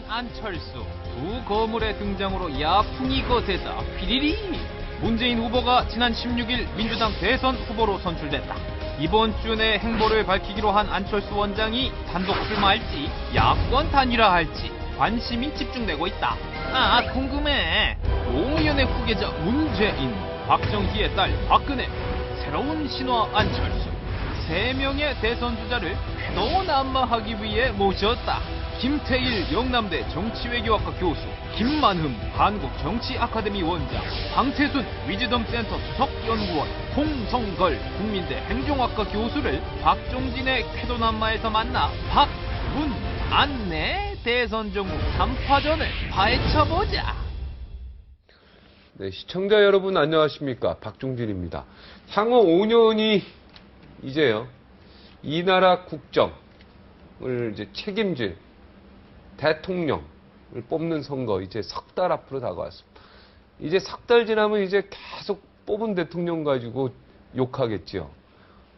안철수 두 거물의 등장으로 야풍이 거세다. 피리리. 문재인 후보가 지난 16일 민주당 대선 후보로 선출됐다. 이번 주 내 행보를 밝히기로 한 안철수 원장이 단독 출마할지 야권 단일화할지 관심이 집중되고 있다. 아, 궁금해. 노무현의 후계자 문재인, 박정희의 딸 박근혜, 새로운 신화 안철수, 세 명의 대선 주자를 궤도난마하기 위해 모셨다. 김태일 영남대 정치외교학과 교수, 김만흠 한국정치아카데미 원장, 방태순 위즈덤센터 수석연구원, 홍성걸 국민대 행정학과 교수를 박종진의 궤도난마에서 만나 박, 문, 안내 대선 정국 3파전을 파헤쳐보자. 네, 시청자 여러분 안녕하십니까? 박종진입니다. 향후 5년이 이제요, 이 나라 국정을 이제 책임질 대통령을 뽑는 선거 이제 석 달 앞으로 다가왔습니다. 이제 석 달 지나면 이제 계속 뽑은 대통령 가지고 욕하겠죠.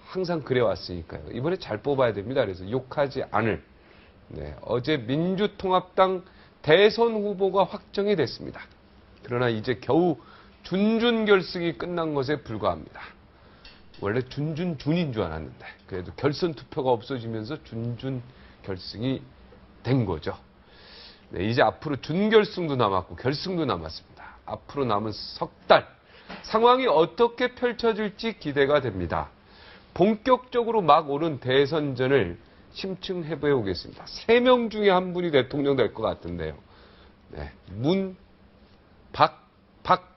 항상 그래왔으니까요. 이번에 잘 뽑아야 됩니다. 그래서 욕하지 않을. 네, 어제 민주통합당 대선 후보가 확정이 됐습니다. 그러나 이제 겨우 준준결승이 끝난 것에 불과합니다. 원래 준준준인 줄 알았는데 그래도 결선 투표가 없어지면서 준준결승이 된 거죠. 네, 이제 앞으로 준결승도 남았고 결승도 남았습니다. 앞으로 남은 석 달 상황이 어떻게 펼쳐질지 기대가 됩니다. 본격적으로 막 오른 대선전을 심층해 보겠습니다. 3명 중에 한 분이 대통령 될 것 같은데요. 네, 문,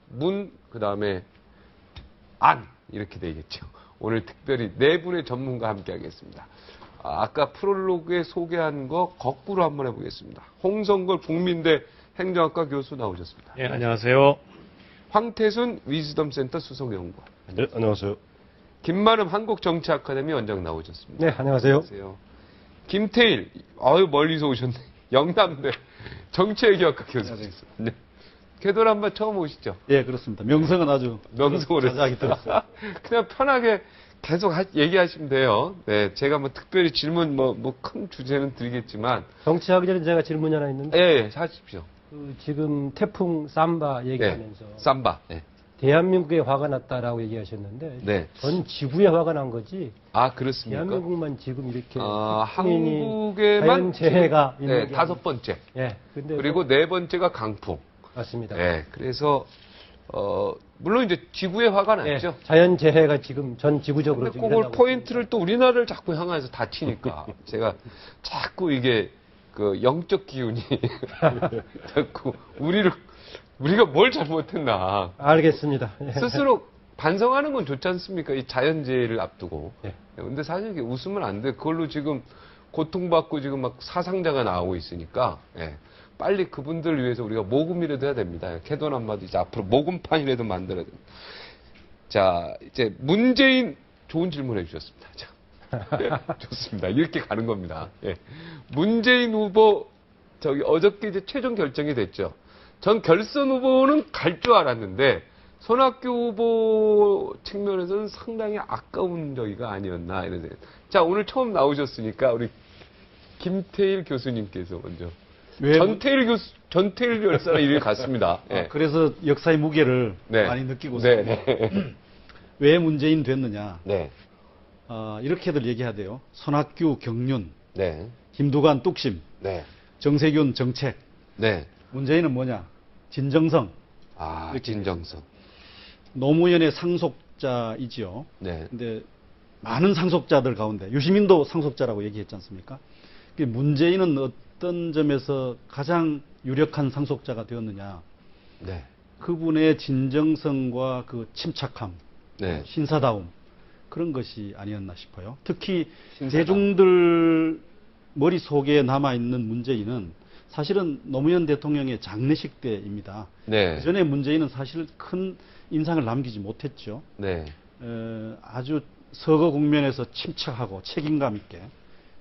문, 그 다음에 안 이렇게 되겠죠. 오늘 특별히 4분의 전문가 함께 하겠습니다. 아까 프롤로그에 소개한 거 거꾸로 한번 해보겠습니다. 홍성걸 국민대 행정학과 교수 나오셨습니다. 예, 안녕하세요. 황태순 위즈덤센터 수석연구원. 네, 안녕하세요. 김만흠 한국정치아카데미 원장 나오셨습니다. 네, 안녕하세요. 안녕하세요. 김태일, 멀리서 오셨네. 영남대 정치외교학과 교수셨습니다. 네. 궤도 한번 처음 오시죠? 예, 그렇습니다. 명성은 아주 명성으로 자세하게 들었어요. 그냥 편하게 계속 얘기하시면 돼요. 네, 제가 뭐 특별히 질문 큰 주제는 드리겠지만 정치하기 전에 제가 질문이 하나 있는데, 예, 하십시오. 지금 태풍 삼바 얘기하면서 삼바. 네. 대한민국에 화가 났다라고 얘기하셨는데, 네. 전 지구에 화가 난 거지. 아, 그렇습니까? 대한민국만 지금 이렇게 한국에만 재해가 있는 게 5번째. 예, 근데 그리고 4번째가 강풍. 맞습니다. 네, 그래서 물론 이제 지구에 화가 났죠. 예, 자연 재해가 지금 전 지구적으로 근데 그걸 포인트를 또 우리나라를 자꾸 향해서 다치니까 제가 자꾸 이게 그 영적 기운이 자꾸 우리가 뭘 잘못했나. 알겠습니다. 예. 스스로 반성하는 건 좋지 않습니까? 이 자연재해를 앞두고. 예. 근데 사실 이게 웃으면 안 돼. 그걸로 지금 고통받고 지금 막 사상자가 나오고 있으니까. 예. 빨리 그분들을 위해서 우리가 모금이라도 해야 됩니다. 캐도남마도 이제 앞으로 모금판이라도 만들어야 됩니다. 자, 이제 문재인 좋은 질문 해주셨습니다. 자, 좋습니다. 이렇게 가는 겁니다. 예. 문재인 후보 어저께 이제 최종 결정이 됐죠. 전 결선 후보는 갈 줄 알았는데 손학규 후보 측면에서는 상당히 아까운 저기가 아니었나 이런 생각. 자, 오늘 처음 나오셨으니까 우리 김태일 교수님께서 먼저. 전태일 열사가 이름이 같습니다. 네. 그래서 역사의 무게를 네. 많이 느끼고 있습니다. 네. 왜 문재인 됐느냐? 네. 이렇게들 얘기해야 돼요. 손학규, 경륜, 네. 김두관, 뚝심, 네. 정세균, 정책. 네. 문재인은 뭐냐? 진정성. 아, 진정성. 노무현의 상속자이지요. 네. 근데 많은 상속자들 가운데 유시민도 상속자라고 얘기했지 않습니까? 문재인은 어떤 점에서 가장 유력한 상속자가 되었느냐? 네. 그분의 진정성과 그 침착함, 네. 신사다움 그런 것이 아니었나 싶어요. 특히 신사다움. 대중들 머릿속에 남아있는 문재인은 사실은 노무현 대통령의 장례식 때입니다. 네. 그전에 문재인은 사실 큰 인상을 남기지 못했죠. 네. 아주 서거 국면에서 침착하고 책임감 있게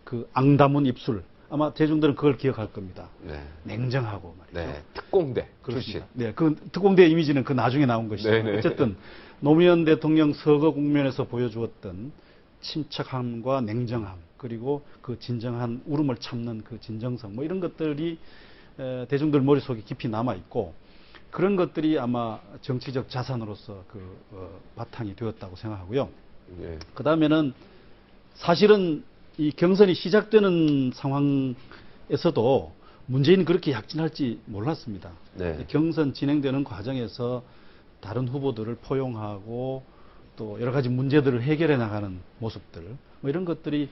그 앙다문 입술, 아마 대중들은 그걸 기억할 겁니다. 네. 냉정하고 말이죠. 네. 특공대 출신. 그렇습니다. 네, 그 특공대 이미지는 그 나중에 나온 것이죠. 네네. 어쨌든 노무현 대통령 서거 국면에서 보여주었던 침착함과 냉정함, 그리고 그 진정한 울음을 참는 그 진정성, 뭐 이런 것들이 대중들 머릿속에 깊이 남아 있고 그런 것들이 아마 정치적 자산으로서 바탕이 되었다고 생각하고요. 예. 그 다음에는 사실은 이 경선이 시작되는 상황에서도 문재인이 그렇게 약진할지 몰랐습니다. 네. 경선 진행되는 과정에서 다른 후보들을 포용하고 또 여러 가지 문제들을 해결해 나가는 모습들, 뭐 이런 것들이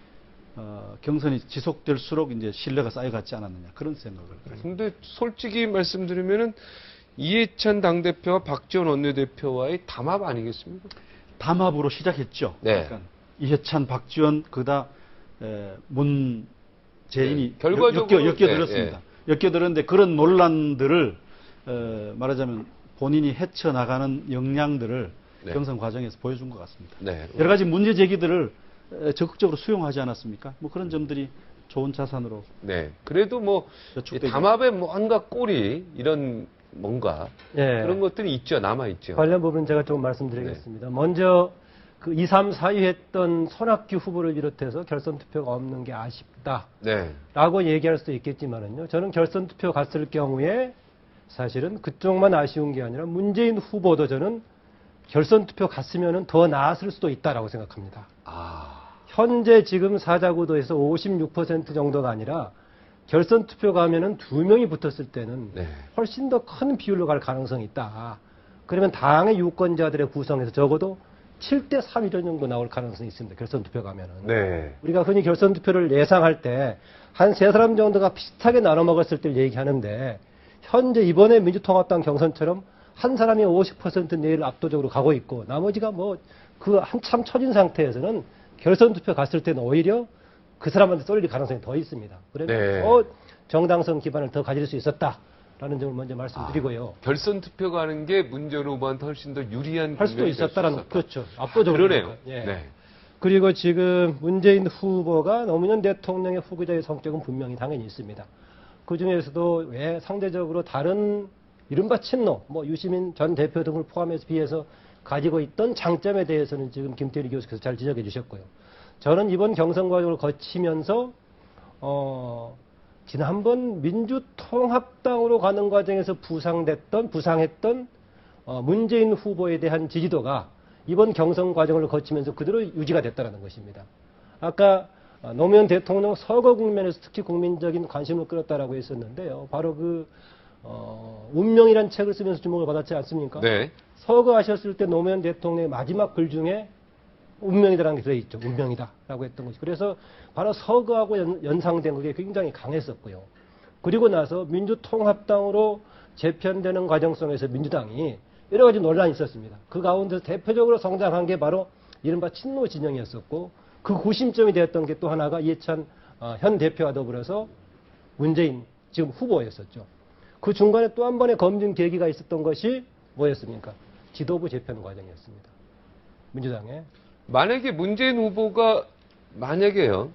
경선이 지속될수록 이제 신뢰가 쌓여갔지 않았느냐 그런 생각을. 근데 솔직히 말씀드리면은 이해찬 당대표와 박지원 원내대표와의 담합 아니겠습니까? 담합으로 시작했죠. 네. 그러니까 이해찬, 박지원, 그다 문재인이 네. 결과적으로 엮여들었습니다. 엮여들었는데 그런 논란들을 말하자면 본인이 헤쳐나가는 역량들을 네. 경선 과정에서 보여준 것 같습니다. 네. 여러 가지 문제 제기들을 적극적으로 수용하지 않았습니까? 뭐 그런 점들이 좋은 자산으로. 네. 그래도 뭐 여축되죠. 담합의 뭔가 꼬리 이런 뭔가 예. 그런 것들이 있죠. 남아 있죠. 관련 부분 제가 좀 말씀드리겠습니다. 먼저 그 2, 3, 4위 했던 손학규 후보를 비롯해서 결선 투표가 없는 게 아쉽다. 네. 라고 얘기할 수도 있겠지만은요. 저는 결선 투표 갔을 경우에 사실은 그쪽만 아쉬운 게 아니라 문재인 후보도 저는 결선 투표 갔으면은 더 나았을 수도 있다라고 생각합니다. 아. 현재 지금 사자구도에서 56% 정도가 아니라 결선 투표 가면은 2명이 붙었을 때는 네. 훨씬 더 큰 비율로 갈 가능성이 있다. 그러면 당의 유권자들의 구성에서 적어도 7대 3 이런 정도 나올 가능성이 있습니다. 결선 투표 가면은. 네. 우리가 흔히 결선 투표를 예상할 때 한 세 사람 정도가 비슷하게 나눠 먹었을 때 얘기하는데 현재 이번에 민주통합당 경선처럼 한 사람이 50% 내외를 압도적으로 가고 있고 나머지가 뭐 그 한참 처진 상태에서는 결선 투표 갔을 때는 오히려 그 사람한테 쏠릴 가능성이 더 있습니다. 그러면 네. 더 정당성 기반을 더 가질 수 있었다라는 점을 먼저 말씀드리고요. 결선 투표 가는 게 문재인 후보한테 훨씬 더 유리한 할 수도 국면이 될수 있었다라는 있었다. 그렇죠. 압도적으로 그러네요. 예. 네. 그리고 지금 문재인 후보가 노무현 대통령의 후보자의 성격은 분명히 당연히 있습니다. 그 중에서도 왜 상대적으로 다른 이른바 친노, 뭐 유시민 전 대표 등을 포함해서 비해서 가지고 있던 장점에 대해서는 지금 김태리 교수께서 잘 지적해 주셨고요. 저는 이번 경선 과정을 거치면서 지난번 민주통합당으로 가는 과정에서 부상했던 문재인 후보에 대한 지지도가 이번 경선 과정을 거치면서 그대로 유지가 됐다는 것입니다. 아까 노무현 대통령 서거 국면에서 특히 국민적인 관심을 끌었다라고 했었는데요. 바로 운명이란 책을 쓰면서 주목을 받았지 않습니까? 네. 서거하셨을 때 노무현 대통령의 마지막 글 중에 운명이다라는 게 들어있죠. 운명이다라고 했던 것이. 그래서 바로 서거하고 연상된 그게 굉장히 강했었고요. 그리고 나서 민주통합당으로 재편되는 과정 속에서 민주당이 여러 가지 논란이 있었습니다. 그 가운데서 대표적으로 성장한 게 바로 이른바 친노 진영이었었고 그 구심점이 되었던 게 또 하나가 이해찬 현 대표와 더불어서 문재인 지금 후보였었죠. 그 중간에 또 한 번의 검증 계기가 있었던 것이 뭐였습니까? 지도부 재편 과정이었습니다. 민주당에. 만약에 문재인 후보가 만약에요.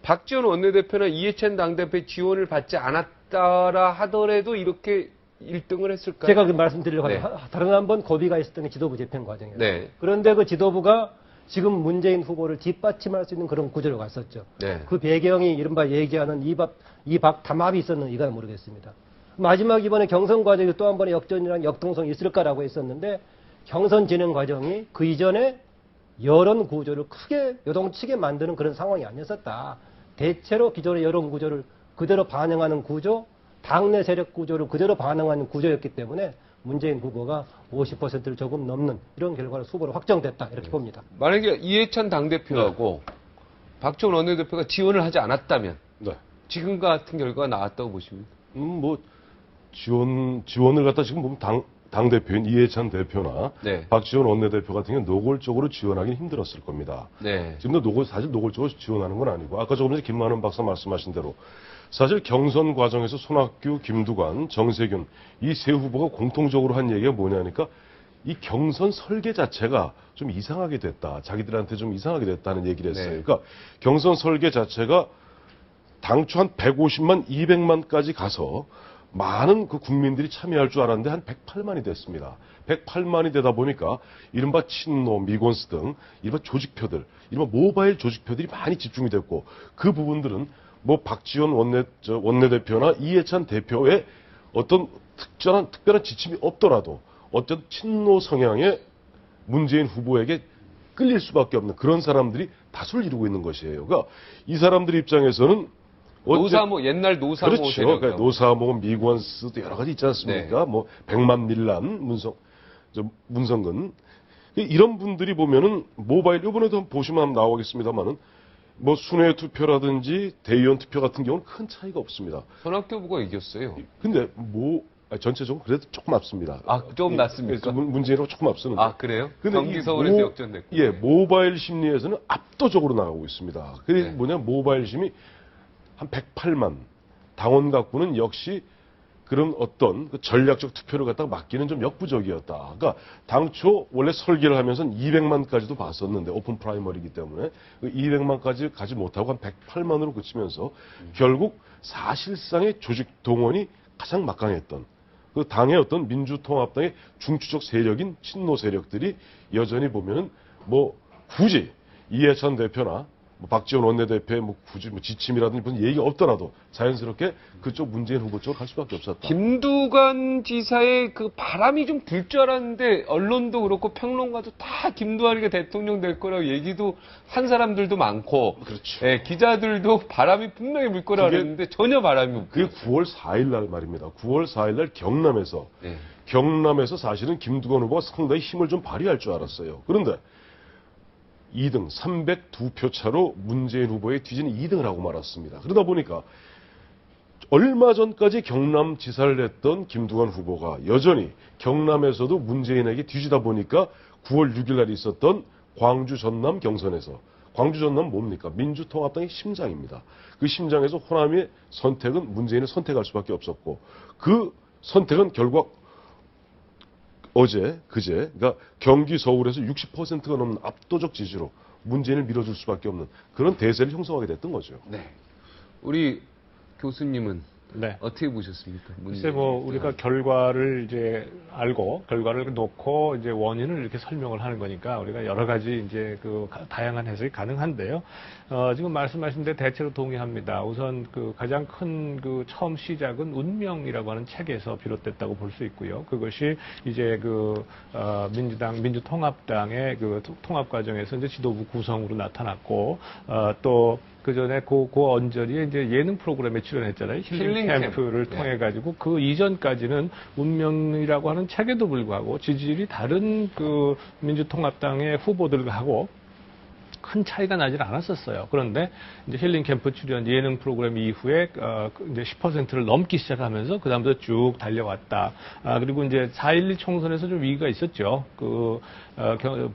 박지원 원내대표나 이해찬 당대표의 지원을 받지 않았다라 하더라도 이렇게 1등을 했을까요? 제가 그 말씀드리려고 네. 하는 다른 한 번 고비가 있었던 게 지도부 재편 과정이에요. 네. 그런데 그 지도부가 지금 문재인 후보를 뒷받침할 수 있는 그런 구조로 갔었죠. 네. 그 배경이 이른바 얘기하는 이박 담합이 있었는 이건 모르겠습니다. 마지막 이번에 경선 과정에 또 한 번의 역전이랑 역동성이 있을까라고 했었는데 경선 진행 과정이 그 이전에 여론 구조를 크게 요동치게 만드는 그런 상황이 아니었었다. 대체로 기존의 여론 구조를 그대로 반영하는 구조, 당내 세력 구조를 그대로 반영하는 구조였기 때문에 문재인 후보가 50%를 조금 넘는 이런 결과로 후보로 확정됐다 이렇게 봅니다. 만약에 이해찬 당대표하고 박지원 원내대표가 지원을 하지 않았다면 네. 지금 같은 결과가 나왔다고 보십니까? 뭐 지원을 갖다 지금 보면 당 대표인 이해찬 대표나 네. 박지원 원내대표 같은 경우는 노골적으로 지원하기는 힘들었을 겁니다. 네. 지금도 사실 노골적으로 지원하는 건 아니고 아까 조금 전에 김만원 박사 말씀하신 대로 사실 경선 과정에서 손학규, 김두관, 정세균 이 세 후보가 공통적으로 한 얘기가 뭐냐니까 이 경선 설계 자체가 좀 이상하게 됐다. 자기들한테 좀 이상하게 됐다는 얘기를 했어요. 네. 그러니까 경선 설계 자체가 당초 한 150만, 200만까지 가서 많은 그 국민들이 참여할 줄 알았는데 한 108만이 됐습니다. 108만이 되다 보니까 이른바 친노, 미곤스 등 이른바 조직표들, 이른바 모바일 조직표들이 많이 집중이 됐고 그 부분들은 뭐 박지원 원내대표나 이해찬 대표의 어떤 특별한 지침이 없더라도 어떤 친노 성향의 문재인 후보에게 끌릴 수밖에 없는 그런 사람들이 다수를 이루고 있는 것이에요. 그러니까 이 사람들 입장에서는 노사모, 옛날 노사모 그렇죠. 세력. 그러니까 노사모, 미관스도 여러 가지 있지 않습니까? 네. 뭐 백만밀란, 문성근 이런 분들이 보면은 모바일 이번에도 한번 보시면 한번 나오겠습니다만은 뭐 순회 투표라든지 대의원 투표 같은 경우는 큰 차이가 없습니다. 손학규 후보가 이겼어요. 근데 전체적으로 그래도 조금 앞섭니다. 아, 조금 낫습니까? 문재인하고 조금 앞서는데. 아, 그래요? 근데 경기 이 서울에서 역전됐고. 예, 모바일 심리에서는 압도적으로 나가고 있습니다. 그게 네. 뭐냐, 모바일 심이 한 108만, 당원 갖고는 역시 그런 어떤 그 전략적 투표를 갖다가 맡기는 좀 역부족이었다. 그러니까 당초 원래 설계를 하면서는 200만까지도 봤었는데 오픈 프라이머리이기 때문에 그 200만까지 가지 못하고 한 108만으로 그치면서 결국 사실상의 조직 동원이 가장 막강했던 그 당의 어떤 민주통합당의 중추적 세력인 친노 세력들이 여전히 보면은 뭐 굳이 이해찬 대표나 뭐 박지원 원내대표의 뭐 굳이 뭐 지침이라든지 무슨 얘기가 없더라도 자연스럽게 그쪽 문재인 후보 쪽으로 갈 수밖에 없었다. 김두관 지사의 그 바람이 좀 불 줄 알았는데 언론도 그렇고 평론가도 다 김두관이가 대통령 될 거라고 얘기도 한 사람들도 많고, 그렇죠. 예, 기자들도 바람이 분명히 불 거라고 그게- 했는데 전혀 바람이 없고. 그게 9월 4일 날 말입니다. 9월 4일 날 예. 경남에서 사실은 김두관 후보가 상당히 힘을 좀 발휘할 줄 알았어요. 그런데 2등 302표 차로 문재인 후보에 뒤지는 2등을 하고 말았습니다. 그러다 보니까 얼마 전까지 경남지사를 했던 김두관 후보가 여전히 경남에서도 문재인에게 뒤지다 보니까 9월 6일 날 있었던 광주 전남 경선에서 광주 전남 뭡니까? 민주통합당의 심장입니다. 그 심장에서 호남의 선택은 문재인을 선택할 수밖에 없었고 그 선택은 결국 그제, 그러니까 경기 서울에서 60%가 넘는 압도적 지지로 문재인을 밀어줄 수밖에 없는 그런 대세를 형성하게 됐던 거죠. 네. 우리 교수님은 네. 어떻게 보셨습니까? 글쎄 뭐 우리가 결과를 이제 알고 결과를 놓고 이제 원인을 이렇게 설명을 하는 거니까 우리가 여러 가지 이제 그 다양한 해석이 가능한데요. 지금 말씀하신 데 대체로 동의합니다. 우선 그 가장 큰 그 처음 시작은 운명이라고 하는 책에서 비롯됐다고 볼 수 있고요. 그것이 이제 그 민주통합당의 그 통합 과정에서 이제 지도부 구성으로 나타났고 또 그 전에 그 언저리에 이제 예능 프로그램에 출연했잖아요. 힐링 캠프를 통해 가지고 그 이전까지는 운명이라고 하는 책에도 불구하고 지지율이 다른 그 민주통합당의 후보들하고 큰 차이가 나질 않았었어요. 그런데 이제 힐링 캠프 출연 예능 프로그램 이후에 이제 10%를 넘기 시작하면서 그 다음부터 쭉 달려왔다. 그리고 이제 4.11 총선에서 좀 위기가 있었죠.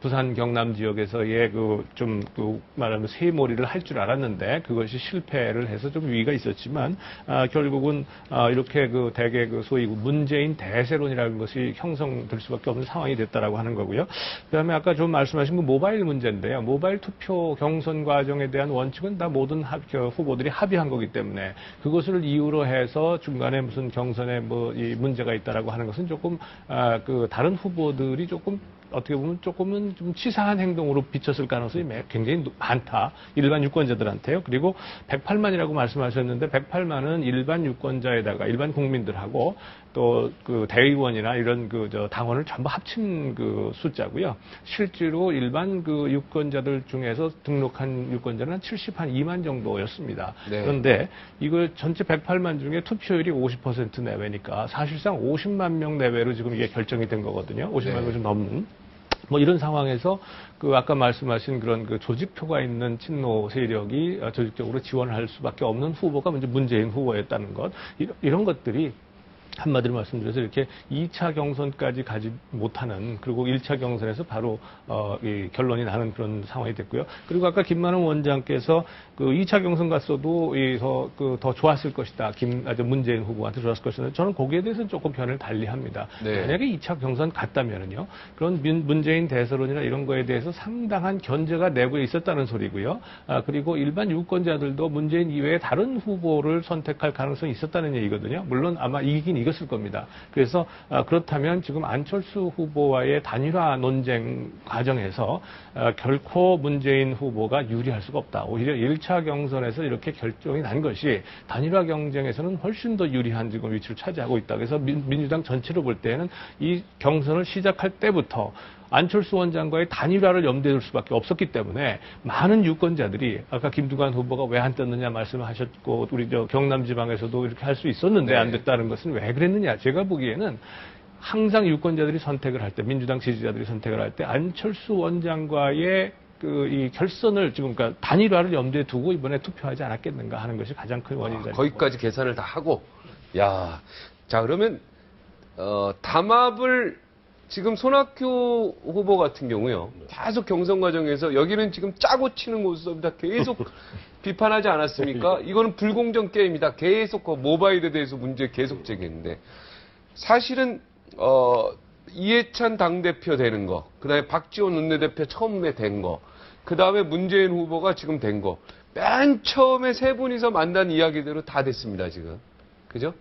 부산 경남 지역에서의 말하면 세몰이를 할 줄 알았는데 그것이 실패를 해서 좀 위기가 있었지만 결국은 이렇게 대개 소위 문재인 대세론이라는 것이 형성될 수밖에 없는 상황이 됐다라고 하는 거고요. 그다음에 아까 좀 말씀하신 그 모바일 문제인데요. 모바일 투표 경선 과정에 대한 원칙은 다 모든 후보들이 합의한 거기 때문에 그것을 이유로 해서 중간에 무슨 경선에 이 문제가 있다라고 하는 것은 조금 다른 후보들이 조금 어떻게 보면 조금은 좀 치사한 행동으로 비쳤을 가능성이 굉장히 많다. 일반 유권자들한테요. 그리고 108만이라고 말씀하셨는데 108만은 일반 유권자에다가 일반 국민들하고 또 그 대의원이나 이런 당원을 전부 합친 숫자고요. 실제로 일반 유권자들 중에서 등록한 유권자는 한 2만 정도였습니다. 네. 그런데 이걸 전체 108만 중에 투표율이 50% 내외니까 사실상 50만 명 내외로 지금 이게 결정이 된 거거든요. 50만 명 좀 넘는. 이런 상황에서 아까 말씀하신 그런 조직표가 있는 친노 세력이 조직적으로 지원할 수밖에 없는 후보가 먼저 문재인 후보였다는 것. 이런 것들이 한마디로 말씀드려서 이렇게 2차 경선까지 가지 못하는 그리고 1차 경선에서 바로 이 결론이 나는 그런 상황이 됐고요. 그리고 아까 김만원 원장께서 2차 경선 갔어도 더 좋았을 것이다. 문재인 후보한테 좋았을 것이다. 저는 거기에 대해서는 조금 변을 달리합니다. 네. 만약에 2차 경선 갔다면은요. 그런 문재인 대세론이나 이런 거에 대해서 상당한 견제가 내부에 있었다는 소리고요. 그리고 일반 유권자들도 문재인 이외에 다른 후보를 선택할 가능성이 있었다는 얘기거든요. 물론 아마 이기긴 이겼을 겁니다. 그래서 그렇다면 지금 안철수 후보와의 단일화 논쟁 과정에서 결코 문재인 후보가 유리할 수가 없다. 오히려 1차 경선에서 이렇게 결정이 난 것이 단일화 경쟁에서는 훨씬 더 유리한 지금 위치를 차지하고 있다. 그래서 민주당 전체로 볼 때는 이 경선을 시작할 때부터 안철수 원장과의 단일화를 염두에 둘 수밖에 없었기 때문에 많은 유권자들이 아까 김두관 후보가 왜 안 떴느냐 말씀을 하셨고 우리 경남 지방에서도 이렇게 할 수 있었는데 안 됐다는 것은 왜 그랬느냐. 제가 보기에는 항상 유권자들이 선택을 할 때 민주당 지지자들이 선택을 할 때 안철수 원장과의 이 결선을 지금 그러니까 단일화를 염두에 두고 이번에 투표하지 않았겠는가 하는 것이 가장 큰 원인이다. 거기까지 계산을 다 하고. 야, 자 그러면 담합을 지금 손학규 후보 같은 경우요. 계속 경선 과정에서 여기는 지금 짜고 치는 모습이다. 계속 비판하지 않았습니까? 이거는 불공정 게임이다. 계속 모바일에 대해서 문제 계속 제기했는데 사실은 이해찬 당대표 되는 거, 그다음에 박지원 원내대표 처음에 된 거, 그다음에 문재인 후보가 지금 된 거, 맨 처음에 세 분이서 만난 이야기대로 다 됐습니다, 지금. 그죠?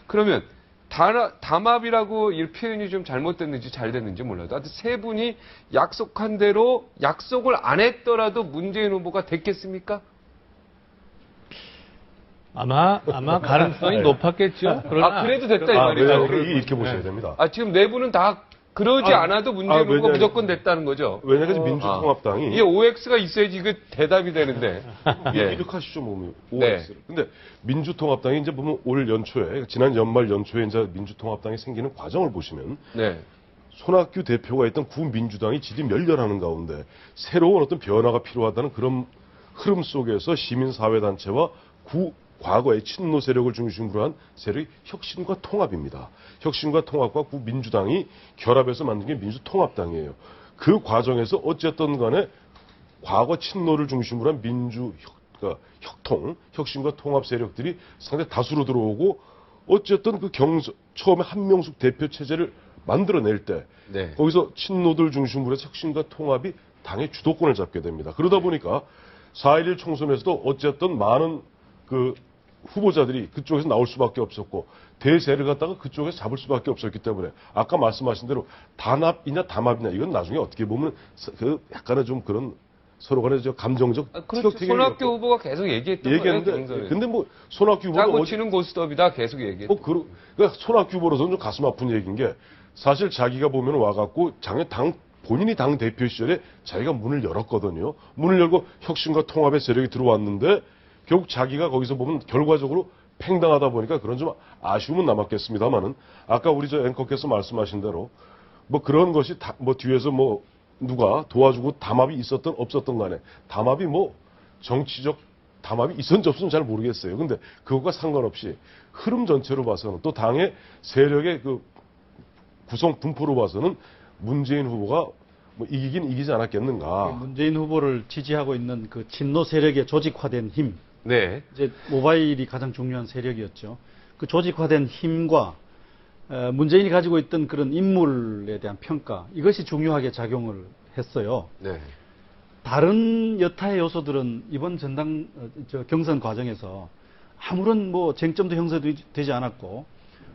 그러면 담합이라고 이 표현이 좀 잘못됐는지 잘 됐는지 몰라도 하여튼 세 분이 약속한 대로 약속을 안 했더라도 문재인 후보가 됐겠습니까? 아마 가능성이 높았겠죠. 그러나 그래도 됐다 이 말이죠. 이렇게 보셔야 됩니다. 지금 네 분은 다 그러지 않아도 문재인 후보가 무조건 됐다는 거죠. 왜냐하면 민주통합당이 이게 OX가 있어야지 이게 대답이 되는데. 예. 이득하시죠, 보면 네. OX를. 근데 민주통합당이 이제 보면 올 연초에 지난 연말 연초에 이제 민주통합당이 생기는 과정을 보시면 네. 손학규 대표가 있던 구민주당이 질이 멸렬하는 가운데 새로운 어떤 변화가 필요하다는 그런 흐름 속에서 시민사회단체와 과거의 친노 세력을 중심으로 한 세력이 혁신과 통합입니다. 혁신과 통합과 구민주당이 결합해서 만든 게 민주통합당이에요. 그 과정에서 어쨌든 간에 과거 친노를 중심으로 한 혁신과 통합 세력들이 상당히 다수로 들어오고 어쨌든 처음에 한명숙 대표 체제를 만들어낼 때 네. 거기서 친노들 중심으로 해서 혁신과 통합이 당의 주도권을 잡게 됩니다. 그러다 보니까 4.11 총선에서도 어쨌든 많은 후보자들이 그쪽에서 나올 수밖에 없었고 대세를 갖다가 그쪽에서 잡을 수밖에 없었기 때문에 아까 말씀하신 대로 단합이냐 담합이냐 이건 나중에 어떻게 보면 약간의 좀 그런 서로 간의 감정적 그렇죠. 손학규 후보가 계속 얘기했는데 근데 뭐 손학규 후보가 짜고 치는 고스톱이다 계속 얘기했죠. 그러니까 손학규 후보로서는 좀 가슴 아픈 얘기인 게 사실 자기가 보면 와갖고 본인이 당 대표 시절에 자기가 문을 열었거든요. 문을 열고 혁신과 통합의 세력이 들어왔는데 결국 자기가 거기서 보면 결과적으로 팽당하다 보니까 그런 좀 아쉬움은 남았겠습니다만은 아까 우리 앵커께서 말씀하신 대로 뭐 그런 것이 뒤에서 누가 도와주고 담합이 있었던 없었던 간에 담합이 정치적 담합이 있었는지 없었는지 잘 모르겠어요. 근데 그것과 상관없이 흐름 전체로 봐서는 또 당의 세력의 구성 분포로 봐서는 문재인 후보가 이기긴 이기지 않았겠는가. 문재인 후보를 지지하고 있는 그 친노 세력의 조직화된 힘. 네. 이제 모바일이 가장 중요한 세력이었죠. 그 조직화된 힘과 문재인이 가지고 있던 그런 인물에 대한 평가 이것이 중요하게 작용을 했어요. 네. 다른 여타의 요소들은 이번 경선 과정에서 아무런 쟁점도 형성되지 않았고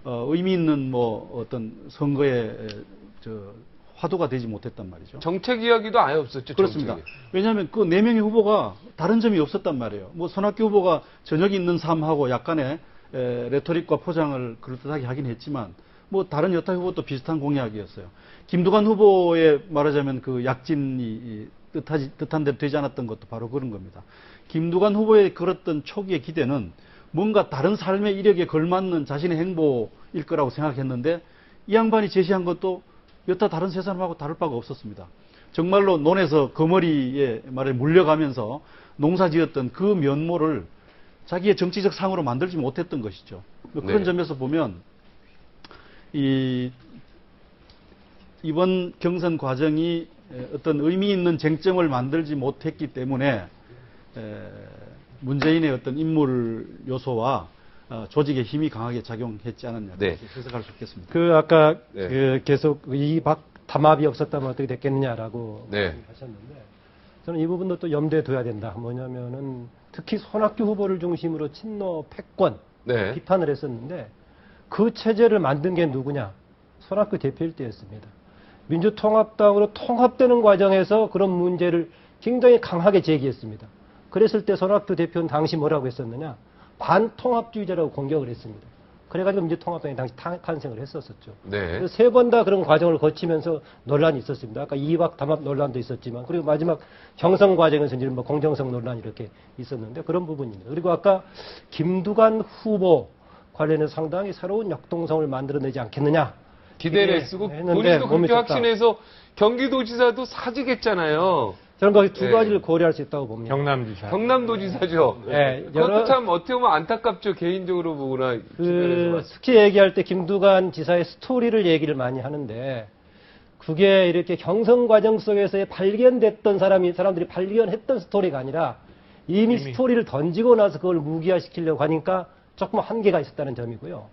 의미 있는 어떤 선거에 화두가 되지 못했단 말이죠. 정책 이야기도 아예 없었죠. 그렇습니다. 정책이. 왜냐하면 그 네 명의 후보가 다른 점이 없었단 말이에요. 손학규 후보가 저녁 있는 삶하고 약간의 레토릭과 포장을 그럴듯하게 하긴 했지만 다른 여타 후보도 비슷한 공약이었어요. 김두관 후보의 말하자면 그 약진이 뜻한 대로 되지 않았던 것도 바로 그런 겁니다. 김두관 후보의 걸었던 초기의 기대는 뭔가 다른 삶의 이력에 걸맞는 자신의 행보일 거라고 생각했는데 이 양반이 제시한 것도 여타 다른 세 사람하고 다를 바가 없었습니다. 정말로 논에서 거머리에 물려가면서 농사지었던 그 면모를 자기의 정치적 상으로 만들지 못했던 것이죠. 그런 네. 점에서 보면 이번 경선 과정이 어떤 의미 있는 쟁점을 만들지 못했기 때문에 문재인의 어떤 인물 요소와 조직의 힘이 강하게 작용했지 않았냐 네. 해석할 수 있겠습니다. 아까 네. 계속 담합이 없었다면 어떻게 됐겠느냐라고 네. 하셨는데 저는 이 부분도 또 염두에 둬야 된다. 뭐냐면은 특히 손학규 후보를 중심으로 친노 패권 네. 비판을 했었는데 그 체제를 만든 게 누구냐? 손학규 대표일 때였습니다. 민주통합당으로 통합되는 과정에서 그런 문제를 굉장히 강하게 제기했습니다. 그랬을 때 손학규 대표는 당시 뭐라고 했었느냐? 반통합주의자라고 공격을 했습니다. 그래가지고 민주통합당이 당시 탄생을 했었었죠. 네. 세 번 다 그런 과정을 거치면서 논란이 있었습니다. 아까 이박 담합 논란도 있었지만, 그리고 마지막 경선 과정에서 이제 뭐 공정성 논란이 이렇게 있었는데 그런 부분입니다. 그리고 아까 김두관 후보 관련해서 상당히 새로운 역동성을 만들어내지 않겠느냐. 기대를 예, 쓰고 했는데 본인도 몸이 그렇게 좁다. 확신해서 경기도지사도 사직했잖아요. 저는 거기 두 네. 가지를 고려할 수 있다고 봅니다. 경남지사. 경남도지사죠. 네, 그것도 참 어떻게 보면 안타깝죠. 개인적으로 보거나 주변에서 봤을 때. 특히 얘기할 때 김두관 지사의 스토리를 얘기를 많이 하는데 그게 이렇게 경선 과정 속에서 발견됐던 사람들이 발견했던 스토리가 아니라 이미 스토리를 던지고 나서 그걸 무기화시키려고 하니까 조금 한계가 있었다는 점이고요.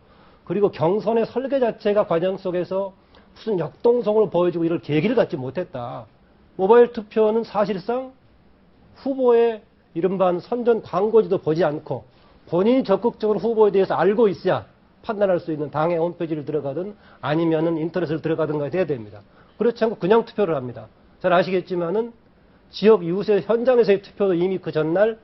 그리고 경선의 설계 자체가 과정 속에서 무슨 역동성을 보여주고 이럴 계기를 갖지 못했다. 모바일 투표는 사실상 후보의 이른바 선전 광고지도 보지 않고 본인이 적극적으로 후보에 대해서 알고 있어야 판단할 수 있는 당의 홈페이지를 들어가든 아니면은 인터넷을 들어가든가 해야 됩니다. 그렇지 않고 그냥 투표를 합니다. 잘 아시겠지만은 지역 이웃의 현장에서의 투표도 이미 그 전날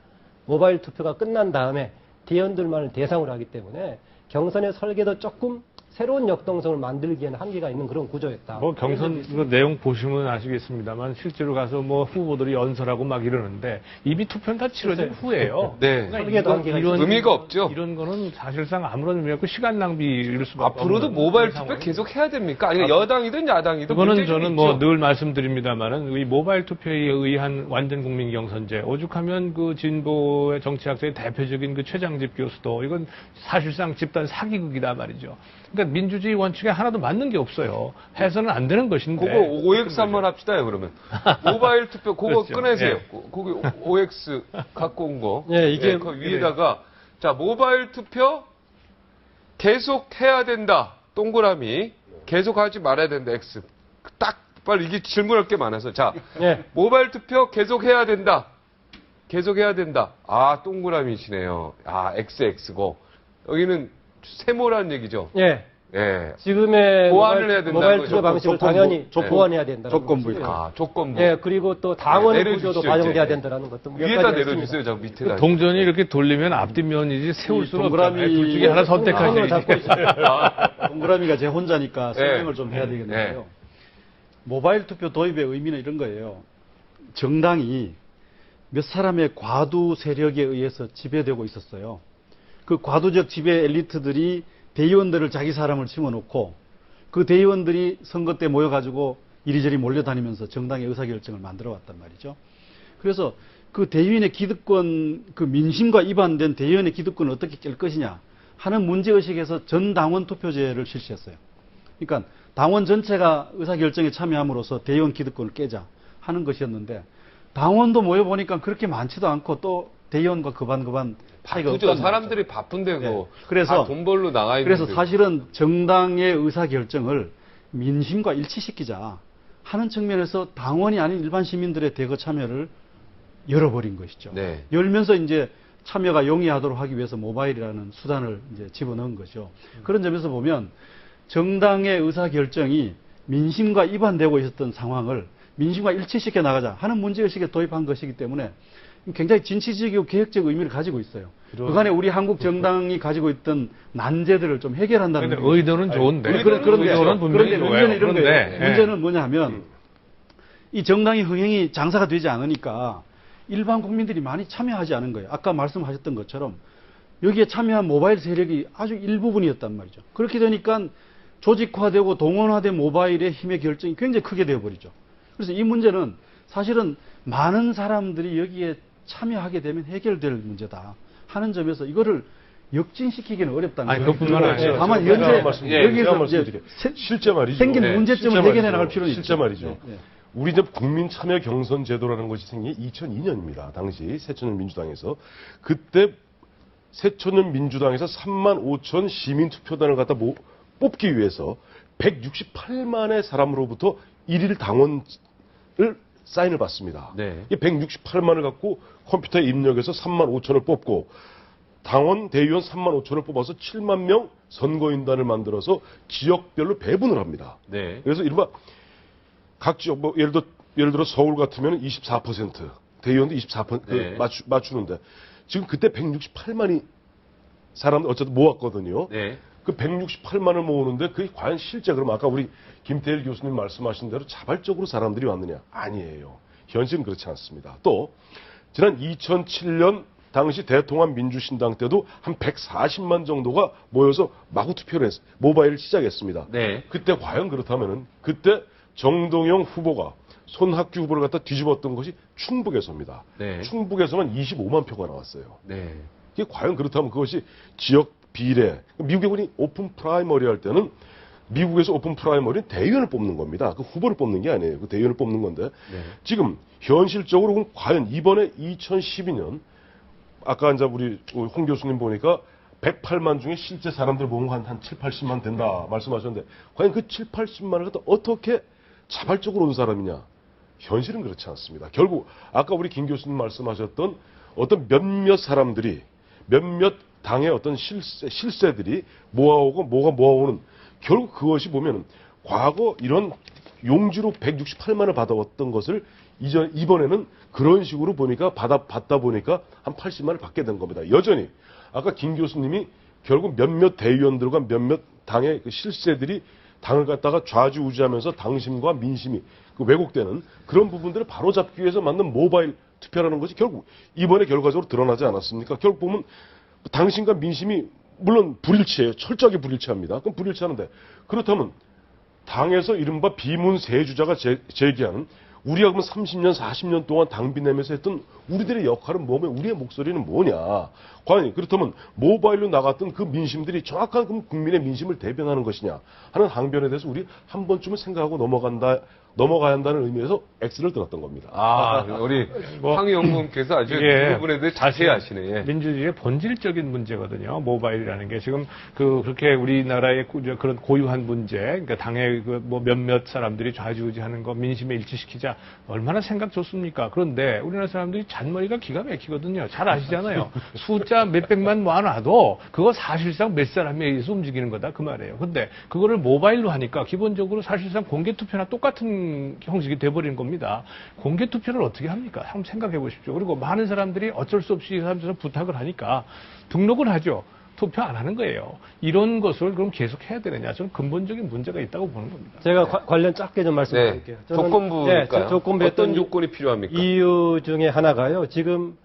모바일 투표가 끝난 다음에 대의원들만을 대상으로 하기 때문에 경선의 설계도 조금 새로운 역동성을 만들기에는 한계가 있는 그런 구조였다. 뭐 경선 그 내용 보시면 아시겠습니다만 실제로 가서 뭐 후보들이 연설하고 막 이러는데 이미 투표는 다 치러진 후예요. 네. 설계도 한계가 있어요. 의미가 없죠. 이런 거는 사실상 아무런 의미 없고 시간 낭비일 수밖에 앞으로도 없는 모바일 그런 투표 상황이에요. 계속 해야 됩니까? 아니 여당이든 야당이든 그거는 문제점이 저는 있죠. 뭐 늘 말씀드립니다만은 이 모바일 투표에 의한 완전 국민 경선제 오죽하면 그 진보의 정치학자의 대표적인 그 최장집 교수도 이건 사실상 집단 사기극이다 말이죠. 그러니까 민주주의 원칙에 하나도 맞는 게 없어요. 해서는 안 되는 것인데. 그거 OX 한번 합시다요, 그러면. 모바일 투표, 그거 그렇죠. 꺼내세요. 예. 거기 OX 갖고 온 거. 예, 이게 그 위에다가, 자, 모바일 투표 계속 해야 된다. 동그라미. 계속 하지 말아야 된다. X. 딱, 빨리 이게 질문할 게 많아서. 자, 예. 모바일 투표 계속 해야 된다. 계속 해야 된다. 아, 동그라미시네요. 아, XX고. 여기는 세모라는 얘기죠. 예. 예. 지금의 보완을 해야 된다는 모바일 거죠. 투표 방식을 조건부, 당연히 조건- 보완해야 된다는 조건부에 것이고요. 아, 조건부. 예, 그리고 또 당원 내려주시죠, 구조도 반영돼야 이제. 된다는 것도 몇 위에다 가지가 내려주세요. 있습니다. 저 밑에다. 동전이 이렇게 돌리면 앞뒷면이지 세울 수는 동그라미- 없잖아요. 둘 중에 하나 손으로 선택하셔야지. 잡고 있어요. 동그라미가 제 혼자니까 설명을 좀 해야 네. 되겠는데요. 모바일 투표 도입의 의미는 이런 거예요. 정당이 몇 사람의 과두 세력에 의해서 지배되고 있었어요. 그 과도적 지배 엘리트들이 대의원들을 자기 사람을 심어놓고 그 대의원들이 선거 때 모여가지고 이리저리 몰려다니면서 정당의 의사결정을 만들어왔단 말이죠. 그래서 그 대의원의 기득권, 그 민심과 위반된 대의원의 기득권을 어떻게 깰 것이냐 하는 문제의식에서 전 당원 투표제를 실시했어요. 그러니까 당원 전체가 의사결정에 참여함으로써 대의원 기득권을 깨자 하는 것이었는데 당원도 모여보니까 그렇게 많지도 않고 또 대의원과 그반 차이가 바쁘죠. 없다는 사람들이 바쁜데 그거. 네. 그래서 다 돈 벌러 나가 있는. 그래서 사실은 정당의 의사결정을 민심과 일치시키자 하는 측면에서 당원이 아닌 일반 시민들의 대거 참여를 열어버린 것이죠. 네. 열면서 이제 참여가 용이하도록 하기 위해서 모바일이라는 수단을 이제 집어넣은 거죠. 그런 점에서 보면 정당의 의사결정이 민심과 위반되고 있었던 상황을 민심과 일치시켜 나가자 하는 문제의식에 도입한 것이기 때문에 굉장히 진취적이고 계획적 의미를 가지고 있어요. 그간에 우리 한국 정당이 가지고 있던 난제들을 좀 해결한다는 근데 의미죠. 의도는 좋은데. 그런데 의도는 분명히 문제는 좋아요. 이런 거예요. 그런데, 문제는 뭐냐면 이 정당의 흥행이 장사가 되지 않으니까 일반 국민들이 많이 참여하지 않은 거예요. 아까 말씀하셨던 것처럼 여기에 참여한 모바일 세력이 아주 일부분이었단 말이죠. 그렇게 되니까 조직화되고 동원화된 모바일의 힘의 결정이 굉장히 크게 되어버리죠. 그래서 이 문제는 사실은 많은 사람들이 여기에 참여하게 되면 해결될 문제다 하는 점에서 이거를 역진시키기는 어렵다는 아니, 거예요. 그것뿐만 아니라 다만 제가 현재 제가 여기서 이제 말씀드릴게요. 실제 말이죠. 생긴 네, 문제점을 실제 해결해 말이죠. 나갈 필요는 있죠. 실제 말이죠. 네. 우리 이제 국민 참여 경선 제도라는 것이 생긴 게 2002년입니다. 당시 새천년 민주당에서 그때 새천년 민주당에서 35,000 시민 투표단을 갖다 뽑기 위해서 168만의 사람으로부터 일일 당원을 사인을 받습니다. 네. 이 168만을 갖고 컴퓨터에 입력해서 35,000을 뽑고 당원 대의원 3만 5천을 뽑아서 7만 명 선거인단을 만들어서 지역별로 배분을 합니다. 네. 그래서 이른바 각 지역, 뭐 예를 들어 서울 같으면 24%, 대의원도 24% 네. 맞추는데 지금 그때 168만이 사람들 어쨌든 모았거든요. 네. 그 168만을 모으는데 그게 과연 실제 그러면 아까 우리 김태일 교수님 말씀하신 대로 자발적으로 사람들이 왔느냐? 아니에요. 현실은 그렇지 않습니다. 또 지난 2007년 당시 대통합 민주신당 때도 한 140만 정도가 모여서 마구 투표를 모바일을 시작했습니다. 네. 그때 과연 그렇다면은 그때 정동영 후보가 손학규 후보를 갖다 뒤집었던 것이 충북에서입니다. 네. 충북에서만 25만 표가 나왔어요. 네. 이게 과연 그렇다면 그것이 지역 비례. 미국에 보니 오픈 프라이머리 할 때는 미국에서 오픈 프라이머리는 대의원을 뽑는 겁니다. 그 후보를 뽑는 게 아니에요. 그 대의원을 뽑는 건데 네. 지금 현실적으로 과연 이번에 2012년 아까 이제 우리 홍 교수님 보니까 108만 중에 실제 사람들 모으면 한 7, 80만 된다 말씀하셨는데 과연 그 7, 80만을 갖다 어떻게 자발적으로 온 사람이냐? 현실은 그렇지 않습니다. 결국 아까 우리 김 교수님 말씀하셨던 어떤 몇몇 사람들이 몇몇 당의 어떤 실세들이 모아오고 뭐가 모아오는 결국 그것이 보면 과거 이런 용지로 168만을 받아왔던 것을 이번에는 그런 식으로 보니까 받다 보니까 한 80만을 받게 된 겁니다. 여전히 아까 김 교수님이 결국 몇몇 대의원들과 몇몇 당의 그 실세들이 당을 갖다가 좌지우지하면서 당심과 민심이 그 왜곡되는 그런 부분들을 바로잡기 위해서 만든 모바일 투표라는 것이 결국 이번에 결과적으로 드러나지 않았습니까? 결국 보면 당심과 민심이 물론 불일치해요. 철저하게 불일치합니다. 그럼 불일치하는데 그렇다면 당에서 이른바 비문세주자가 제기하는 우리가 그러면 30년, 40년 동안 당비 내면서 했던 우리들의 역할은 뭐며 우리의 목소리는 뭐냐. 과연 그렇다면 모바일로 나갔던 그 민심들이 정확한 그 국민의 민심을 대변하는 것이냐 하는 항변에 대해서 우리 한 번쯤은 생각하고 넘어가야 한다는 의미에서 X를 들었던 겁니다. 아, 우리 황영범께서 아주 예. 이 부분에 대해 자세히 아시네. 예. 민주주의의 본질적인 문제거든요. 모바일이라는 게 지금 그렇게 우리나라의 그런 고유한 문제, 그러니까 당의 뭐 몇몇 사람들이 좌지우지하는 거 민심에 일치시키자 얼마나 생각 좋습니까? 그런데 우리나라 사람들이 잔머리가 기가 막히거든요. 잘 아시잖아요. 숫자 몇백만 모아놔도 그거 사실상 몇 사람에 의해서 움직이는 거다 그 말이에요. 근데 그거를 모바일로 하니까 기본적으로 사실상 공개 투표나 똑같은 형식이 돼버리는 겁니다. 공개 투표를 어떻게 합니까? 한번 생각해 보십시오. 그리고 많은 사람들이 어쩔 수 없이 사람들은 부탁을 하니까 등록을 하죠. 투표 안 하는 거예요. 이런 것을 그럼 계속 해야 되느냐? 저는 근본적인 문제가 있다고 보는 겁니다. 제가 관련 짧게 좀 말씀드릴게요. 네. 조건부일까요? 조건부에 어떤 요건이 필요합니까? 이유 중에 하나가요. 지금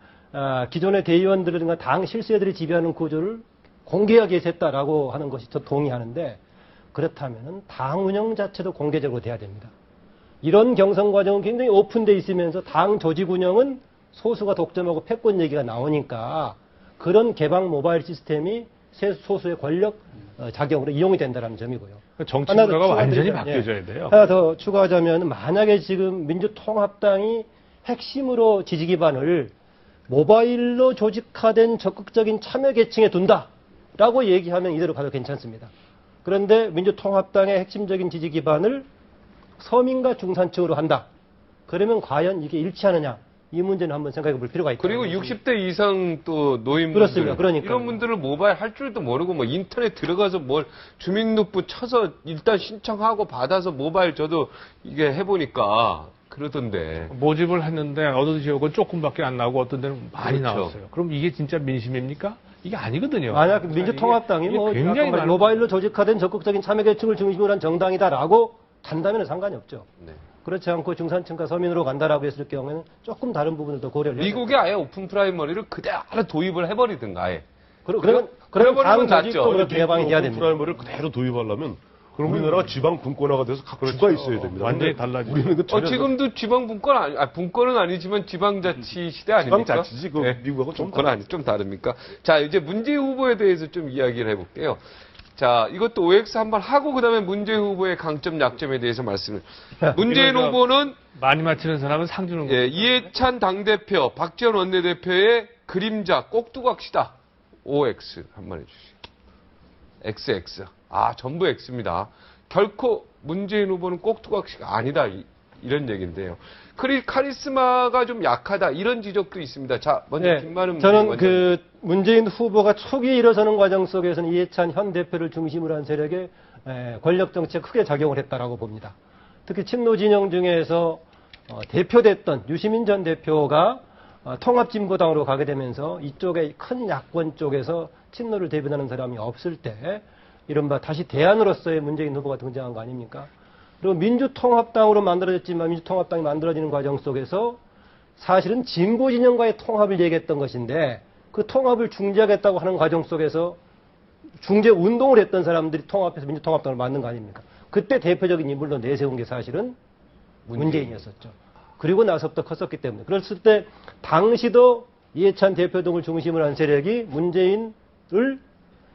기존의 대의원들이나 당 실세들이 지배하는 구조를 공개하게 했다라고 하는 것이 저 동의하는데 그렇다면 당 운영 자체도 공개적으로 돼야 됩니다. 이런 경선 과정은 굉장히 오픈돼 있으면서 당 조직 운영은 소수가 독점하고 패권 얘기가 나오니까 그런 개방 모바일 시스템이 소수의 권력 작용으로 이용이 된다는 점이고요. 정치 하나 더 문화가 완전히 추가드리자면, 바뀌어져야 돼요. 하나 더 추가하자면 만약에 지금 민주통합당이 핵심으로 지지 기반을 모바일로 조직화된 적극적인 참여 계층에 둔다라고 얘기하면 이대로 가도 괜찮습니다. 그런데 민주통합당의 핵심적인 지지 기반을 서민과 중산층으로 한다. 그러면 과연 이게 일치하느냐? 이 문제는 한번 생각해 볼 필요가 있다. 그리고 60대 이상 또 노인분들 그렇습니다. 그러니까요. 이런 분들을 모바일 할 줄도 모르고 뭐 인터넷 들어가서 뭘 주민등록부 쳐서 일단 신청하고 받아서 모바일 저도 이게 해보니까 그러던데. 모집을 했는데 어떤 지역은 조금밖에 안 나오고 어떤 데는 많이 그렇죠. 나왔어요. 그럼 이게 진짜 민심입니까? 이게 아니거든요. 만약 민주통합당이 이게 뭐 굉장히 많은 모바일로 조직화된 적극적인 참여 계층을 중심으로 한 정당이다라고 간다면 상관이 없죠. 네. 그렇지 않고 중산층과 서민으로 간다라고 했을 경우에는 조금 다른 부분을 더 고려를 해야 미국에 아예 오픈 프라이머리를 그대로 도입을 해버리든가 아예. 그러면 당 조직도 그렇게 개방이 돼야 됩니다. 프라이머리를 그대로 도입하려면 우리나라가 지방 분권화가 돼서 각 주가 있어야 됩니다. 완전히 근데 달라지죠. 우리는 그 전혀 지금도 지방 분권 분권은 아니지만 지방자치 시대 아닙니까? 지방자치지 그 미국하고 좀 분권 아니 좀 다릅니까? 자 이제 문재인 후보에 대해서 좀 이야기를 해볼게요. 자 이것도 OX 한번 하고 그다음에 문재인 후보의 강점 약점에 대해서 말씀을. 문재인 이거 후보는 많이 맞히는 사람은 상 주는 거예요. 예, 이해찬 당대표, 박지원 원내대표의 그림자 꼭두각시다. OX 한번 해주시죠. XX. 아 전부 X입니다. 결코 문재인 후보는 꼭두각시가 아니다. 이런 얘기인데요. 카리스마가 좀 약하다 이런 지적도 있습니다. 자, 먼저 네, 김만흠 저는 원장님. 그 문재인 후보가 초기에 일어서는 과정 속에서는 이해찬 현 대표를 중심으로 한 세력의 권력 정치에 크게 작용을 했다라고 봅니다. 특히 친노 진영 중에서 대표됐던 유시민 전 대표가 통합진보당으로 가게 되면서 이쪽에 큰 야권 쪽에서 친노를 대변하는 사람이 없을 때 이른바 다시 대안으로서의 문재인 후보가 등장한 거 아닙니까? 그리고 민주통합당으로 만들어졌지만 민주통합당이 만들어지는 과정 속에서 사실은 진보 진영과의 통합을 얘기했던 것인데 그 통합을 중지하겠다고 하는 과정 속에서 중재 운동을 했던 사람들이 통합해서 민주통합당을 만든 거 아닙니까? 그때 대표적인 인물로 내세운 게 사실은 문재인이었었죠. 그리고 나서부터 컸었기 때문에. 그랬을 때 당시도 이해찬 대표 등을 중심으로 한 세력이 문재인을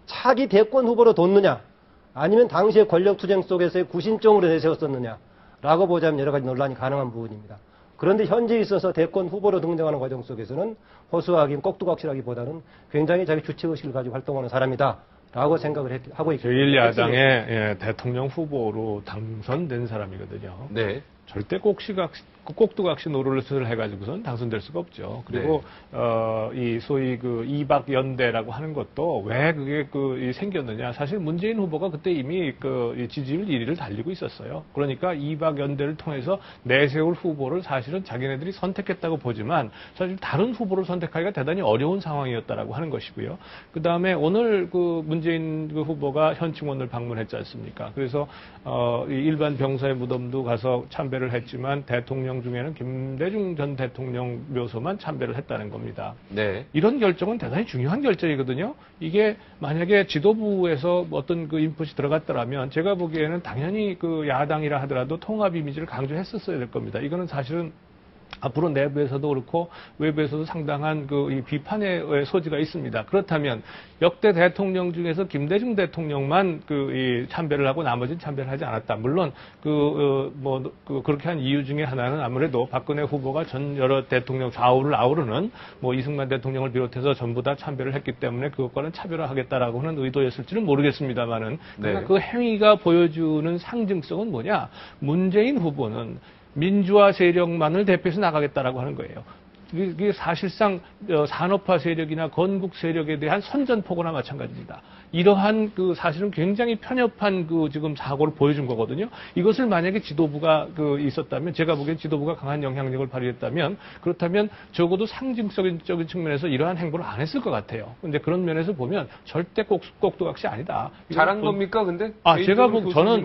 차기 대권 후보로 뒀느냐 아니면 당시의 권력투쟁 속에서의 구신종으로 내세웠었느냐라고 보자면 여러 가지 논란이 가능한 부분입니다. 그런데 현재 있어서 대권 후보로 등장하는 과정 속에서는 호소하기, 꼭두각시라기보다는 굉장히 자기 주체의식을 가지고 활동하는 사람이다라고 생각을 하고 있습니다. 제1야당의 대통령 후보로 당선된 사람이거든요. 네. 절대 꼭두각시 노릇을 해가지고선 당선될 수가 없죠. 그리고 이 소위 그 이박 연대라고 하는 것도 왜 그게 생겼느냐? 사실 문재인 후보가 그때 이미 이 지지율 1위를 달리고 있었어요. 그러니까 이박 연대를 통해서 내세울 후보를 사실은 자기네들이 선택했다고 보지만 사실 다른 후보를 선택하기가 대단히 어려운 상황이었다라고 하는 것이고요. 그 다음에 오늘 문재인 후보가 현충원을 방문했지 않습니까? 그래서 이 일반 병사의 무덤도 가서 참배를 했지만 대통령 중에는 김대중 전 대통령 묘소만 참배를 했다는 겁니다. 네. 이런 결정은 대단히 중요한 결정이거든요. 이게 만약에 지도부에서 어떤 인풋이 들어갔더라면 제가 보기에는 당연히 야당이라 하더라도 통합 이미지를 강조했었어야 될 겁니다. 이거는 사실은 앞으로 내부에서도 그렇고 외부에서도 상당한 이 비판의 소지가 있습니다. 그렇다면 역대 대통령 중에서 김대중 대통령만 이 참배를 하고 나머지는 참배를 하지 않았다. 물론 그렇게 한 이유 중에 하나는 아무래도 박근혜 후보가 전 여러 대통령 좌우를 아우르는 이승만 대통령을 비롯해서 전부 다 참배를 했기 때문에 그것과는 차별화하겠다라고 하는 의도였을지는 모르겠습니다만은 그러나 네. 그 행위가 보여주는 상징성은 뭐냐? 문재인 후보는 민주화 세력만을 대표해서 나가겠다라고 하는 거예요. 이게 사실상 산업화 세력이나 건국 세력에 대한 선전포고나 마찬가지입니다. 이러한 사실은 굉장히 편협한 지금 사고를 보여준 거거든요. 이것을 만약에 지도부가 있었다면, 제가 보기엔 지도부가 강한 영향력을 발휘했다면, 그렇다면 적어도 상징적인 측면에서 이러한 행보를 안 했을 것 같아요. 근데 그런 면에서 보면 절대 꼭두각시 아니다. 잘한 겁니까, 근데? 제가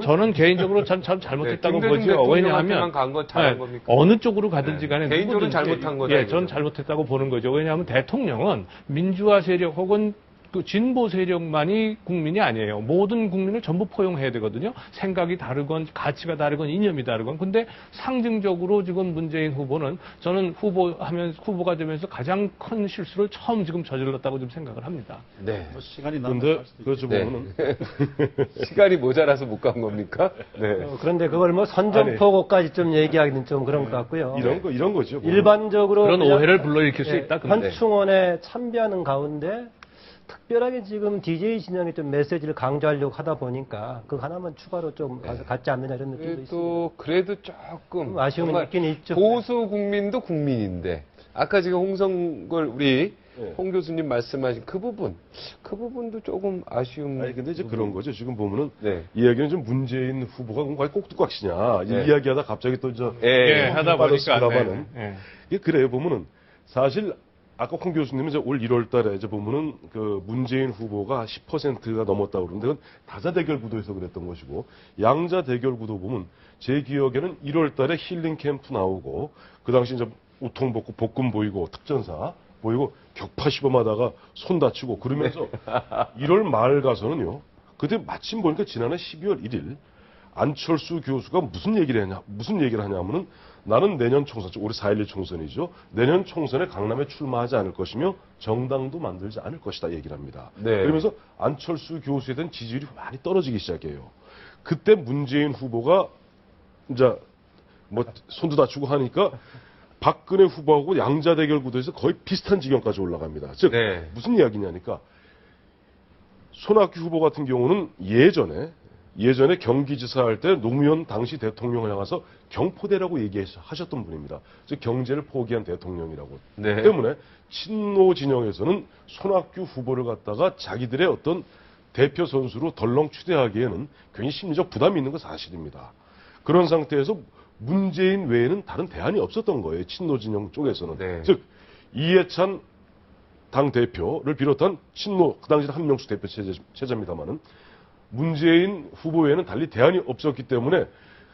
저는 개인적으로 참 잘못했다고 보죠. 왜냐하면 어느 쪽으로 가든지 간에 개인적으로 잘못한 거죠. 예, 저는 잘못했다고 보는 거죠. 왜냐하면 대통령은 민주화 세력 혹은 진보 세력만이 국민이 아니에요. 모든 국민을 전부 포용해야 되거든요. 생각이 다르건 가치가 다르건 이념이 다르건. 근데 상징적으로 지금 문재인 후보는 저는 후보가 되면서 가장 큰 실수를 처음 지금 저질렀다고 좀 생각을 합니다. 네. 시간이 근데 그렇죠 보면은 시간이 모자라서 못 간 겁니까? 네. 그런데 그걸 선전포고까지 좀 얘기하기는 좀 그런 것 같고요. 이런 거죠. 일반적으로 그런 그냥, 오해를 불러일으킬 수 있다. 근데. 현충원에 참배하는 가운데 특별하게 지금 DJ 진영이 좀 메시지를 강조하려고 하다 보니까 그 하나만 추가로 좀 갖지 않느냐 이런 느낌도 있습니다. 그래도 조금 아쉬움이 있긴 있죠. 보수 국민도 국민인데 아까 지금 홍성걸 우리 홍 교수님 말씀하신 그 부분도 조금 아쉬움. 아니 근데 이제 그런 거죠. 지금 보면은 네. 이야기는 좀 문재인 후보가 과연 꼭두각시냐 이 이야기하다 갑자기 또 하다 보니까 이게 그래요. 보면은 사실 아까 홍 교수님은 올 1월 달에 보면은 문재인 후보가 10%가 넘었다고 그러는데 그건 다자 대결 구도에서 그랬던 것이고 양자 대결 구도 보면 제 기억에는 1월 달에 힐링 캠프 나오고 그 당시 이제 우통 벗고 복근 보이고 특전사 보이고 격파 시범하다가 손 다치고 그러면서 1월 말 가서는요. 그때 마침 보니까 지난해 12월 1일 안철수 교수가 무슨 얘기를 하냐면은 나는 내년 총선, 올해 4.11 총선이죠. 내년 총선에 강남에 출마하지 않을 것이며 정당도 만들지 않을 것이다 얘기를 합니다. 네. 그러면서 안철수 교수에 대한 지지율이 많이 떨어지기 시작해요. 그때 문재인 후보가 이제 손도 다치고 하니까 박근혜 후보하고 양자 대결 구도에서 거의 비슷한 지경까지 올라갑니다. 즉 무슨 이야기냐니까 손학규 후보 같은 경우는 예전에 예전에 경기지사 할 때 노무현 당시 대통령을 향해서 경포대라고 얘기하셨던 분입니다. 즉 경제를 포기한 대통령이라고. 네. 때문에 친노 진영에서는 손학규 후보를 갖다가 자기들의 어떤 대표 선수로 덜렁 추대하기에는 괜히 심리적 부담이 있는 건 사실입니다. 그런 상태에서 문재인 외에는 다른 대안이 없었던 거예요. 친노 진영 쪽에서는. 네. 즉 이해찬 당 대표를 비롯한 친노 그 당시 한명수 대표 체제입니다만은 문재인 후보 외에는 달리 대안이 없었기 때문에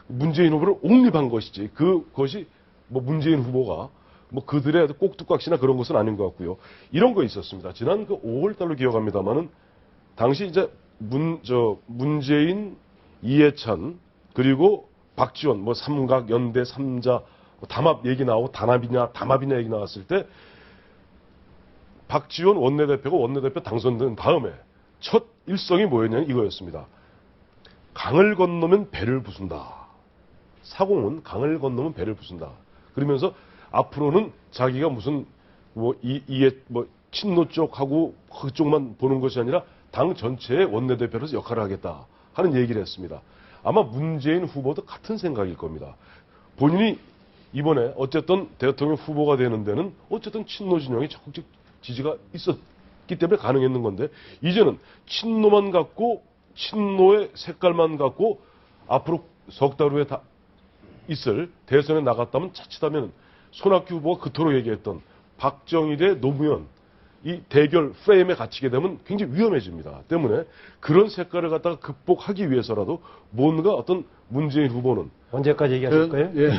문재인 후보를 옹립한 것이지 그것이 뭐 문재인 후보가 뭐 그들의 꼭두각시나 그런 것은 아닌 것 같고요. 이런 거 있었습니다. 지난 그 5월 달로 기억합니다만은 당시 이제 문재인, 이해찬 그리고 박지원 뭐 삼각 연대 삼자 뭐 담합 얘기 나오고 담합이냐 얘기 나왔을 때 박지원 원내대표가 원내대표 당선된 다음에 첫 일성이 뭐였냐면 이거였습니다. 강을 건너면 배를 부순다. 사공은 강을 건너면 배를 부순다. 그러면서 앞으로는 자기가 무슨 친노 쪽하고 그쪽만 보는 것이 아니라 당 전체의 원내대표로서 역할을 하겠다 하는 얘기를 했습니다. 아마 문재인 후보도 같은 생각일 겁니다. 본인이 이번에 어쨌든 대통령 후보가 되는 데는 어쨌든 친노 진영이 적극적 지지가 있었기 때문에 가능했는 건데 이제는 친노만 갖고 친노의 색깔만 갖고 앞으로 석 달 후에 다 있을 대선에 나갔다면 자칫하면 손학규 후보가 그토록 얘기했던 박정일의 노무현 이 대결 프레임에 갇히게 되면 굉장히 위험해집니다. 때문에 그런 색깔을 갖다가 극복하기 위해서라도 뭔가 어떤 문재인 후보는 언제까지 얘기하실 거예요? 예.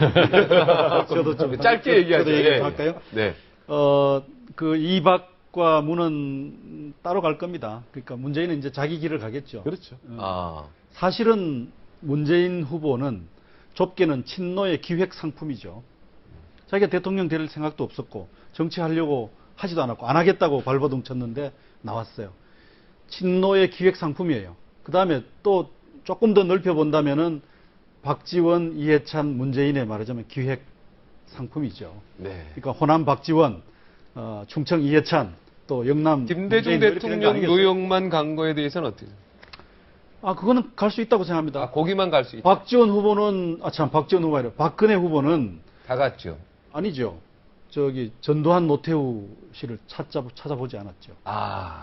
저도 좀 짧게 얘기하죠. 저도 얘기 예. 좀 할까요? 네. 그 이박과 문은 따로 갈 겁니다. 그러니까 문재인은 이제 자기 길을 가겠죠. 그렇죠. 사실은 문재인 후보는 좁게는 친노의 기획 상품이죠. 자기가 대통령 될 생각도 없었고 정치하려고 하지도 않았고 안 하겠다고 발버둥 쳤는데 나왔어요. 친노의 기획 상품이에요. 그 다음에 또 조금 더 넓혀본다면은 박지원, 이해찬, 문재인의 말하자면 기획 상품이죠. 네. 그러니까 호남 박지원, 충청 이해찬, 또 영남 김대중 문재인 이렇게 되는 거 대통령 아니겠어요? 노역만 간 거에 대해서는 어떻게? 그거는 갈 수 있다고 생각합니다. 거기만 갈 수 있다. 박지원 후보는 박지원 후보 아니라 박근혜 후보는 다 갔죠. 아니죠. 전두환 노태우 씨를 찾아보지 않았죠.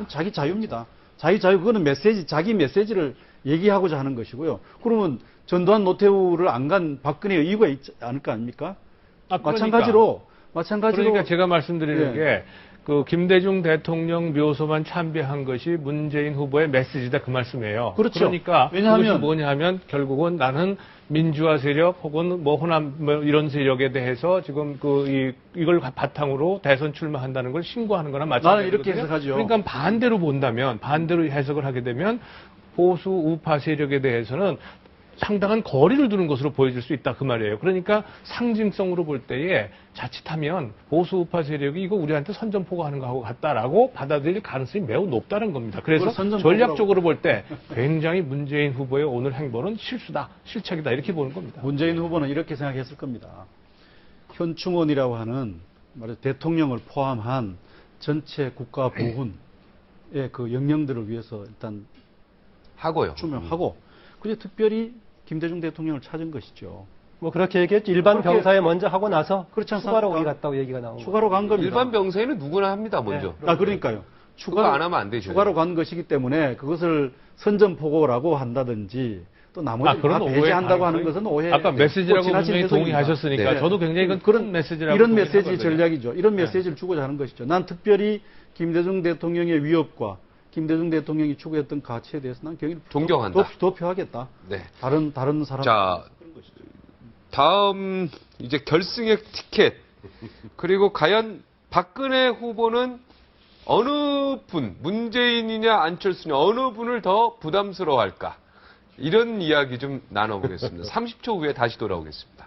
자기 자유입니다. 자기 자유, 그거는 자기 메시지를 얘기하고자 하는 것이고요. 그러면 전두환 노태우를 안 간 박근혜의 이유가 있지 않을 거 아닙니까? 마찬가지로. 그러니까 제가 말씀드리는 예. 게, 김대중 대통령 묘소만 참배한 것이 문재인 후보의 메시지다 그 말씀이에요. 그렇죠. 그러니까 왜냐하면 그것이 뭐냐 하면 결국은 나는 민주화 세력 혹은 뭐 호남 이런 세력에 대해서 지금 이걸 바탕으로 대선 출마한다는 걸 신고하는 거나 마찬가지거든요. 나는 이렇게 해석하죠. 그러니까 반대로 본다면, 반대로 해석을 하게 되면 보수 우파 세력에 대해서는 상당한 거리를 두는 것으로 보여질 수 있다 그 말이에요. 그러니까 상징성으로 볼 때에 자칫하면 보수 우파 세력이 이거 우리한테 선전포고하는 거하고 같다라고 받아들일 가능성이 매우 높다는 겁니다. 그래서 전략적으로 볼 때 굉장히 문재인 후보의 오늘 행보는 실수다, 실책이다 이렇게 보는 겁니다. 문재인 후보는 이렇게 생각했을 겁니다. 현충원이라고 하는 대통령을 포함한 전체 국가 보훈의 그 영령들을 위해서 일단 하고요. 추명하고 그래서 특별히 김대중 대통령을 찾은 것이죠. 뭐 그렇게 얘기했죠. 일반 그렇게- 병사에 먼저 하고 나서 그렇지 않습니까? 추가로 거기 갔다고 얘기가 나온 거예요. 추가로 간 겁니다. 일반 병사에는 누구나 합니다, 먼저. 그러니까요. 그거 안 하면 안 되죠. 추가로 간 것이기 때문에 그것을 선전포고라고 한다든지 또 나머지 다 그런 오해 배제한다고 하는 가능성이- 것은 오해. 아까 메시지라고 지나친 분명히 해석입니다. 동의하셨으니까 네. 저도 굉장히 이건 그런 큰 메시지라고 이런 메시지 동의하거든요. 전략이죠. 이런 메시지를 주고자 하는 것이죠. 난 특별히 김대중 대통령의 위협과 김대중 대통령이 추구했던 가치에 대해서 난 굉장히 존경한다. 도표하겠다. 네. 다른 사람. 자, 다음 이제 결승의 티켓 그리고 과연 박근혜 후보는 어느 분, 문재인이냐 안철수냐 어느 분을 더 부담스러워할까? 이런 이야기 좀 나눠보겠습니다. 30초 후에 다시 돌아오겠습니다.